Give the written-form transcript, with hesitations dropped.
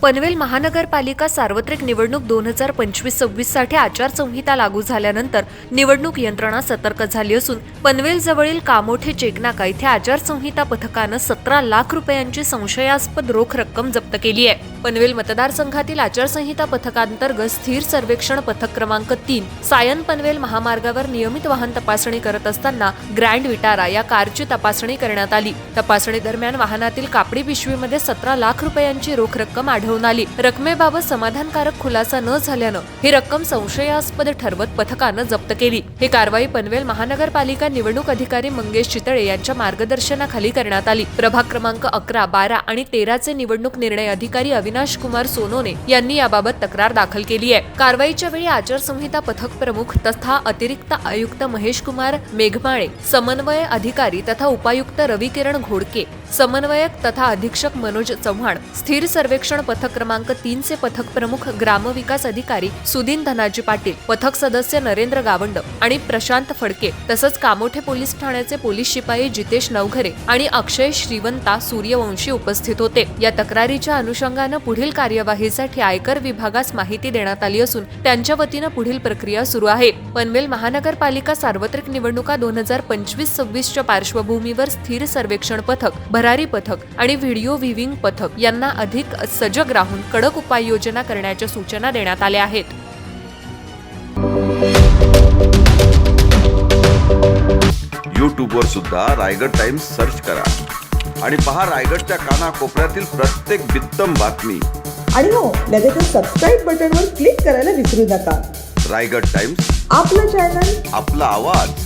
पनवेल महानगरपालिका सार्वत्रिक निवडणूक 2025-26 साठी आचारसंहिता लागू झाल्यानंतर निवडणूक यंत्रणा सतर्क झाली असून पनवेल जवळील कामोठे चेकनाका इथे आचारसंहिता पथकानं 17 लाख रुपयांची संशयास्पद रोख रक्कम जप्त केली आहे। पनवेल मतदारसंघातील आचारसंहिता पथकांतर्गत स्थिर सर्वेक्षण पथक क्रमांक 3 सायन पनवेल महामार्गावर नियमित वाहन तपासणी करत असताना ग्रँड विटारा या कारची तपासणी करण्यात आली। तपासणी दरम्यान वाहनातील कापडी पिशवीमध्ये 17 लाख रुपयांची रोख रक्कम आढळून आली। रकमेबाबत समाधानकारक खुलासा न झाल्यानं ही रक्कम संशयास्पद ठरवत पथकानं जप्त केली। ही कारवाई पनवेल महानगरपालिका निवडणूक अधिकारी मंगेश चितळे यांच्या मार्गदर्शनाखाली करण्यात आली। प्रभाग क्रमांक 11, 12 आणि 13 चे निवडणूक निर्णय अधिकारी अविनाश कुमार सोनोने यांनी याबाबत तक्रार दाखल केली आहे। कारवाईच्या वेळी आचारसंहिता पथक प्रमुख तथा अतिरिक्त आयुक्त महेश कुमार मेघमाळे, समन्वय अधिकारी तथा उपायुक्त रविकिरण घोडके, समन्वयक तथा अधीक्षक मनोज चव्हाण, स्थिर सर्वेक्षण पथक क्रमांक 3 चे पथक प्रमुख ग्रामविकास अधिकारी सुदीन धनाजी पाटील, पथक सदस्य नरेंद्र गावंड आणि प्रशांत फडके तसंच कामोठे पोलीस ठाण्याचे पोलीस शिपाई जितेश नवघरे आणि अक्षय श्रीवंता सूर्यवंशी उपस्थित होते। या तक्रारीच्या अनुषंगानं पुढील कार्यवाहीसाठी आयकर विभागास माहिती देण्यात आली असून त्यांच्या वतीनं पुढील प्रक्रिया सुरू आहे। पनवेल महानगरपालिका सार्वत्रिक निवडणुका 2025-26 च्या पार्श्वभूमीवर स्थिर सर्वेक्षण पथक, भरारी पथक आणि व्हिडिओ व्हिविंग पथक यांना अधिक सजग राहून कडक उपाययोजना करण्याच्या सूचना देण्यात आल्या आहेत। यूट्यूबवर सुद्धा रायगड टाइम्स सर्च करा आणि पहा रायगडच्या कानाकोपऱ्यातील प्रत्येक बित्तम बातमी। आणि हो, लगेच सबस्क्राइब बटनवर क्लिक करायला विसरू नका। रायगड टाइम्स, आपलं चॅनल, आपला आवाज।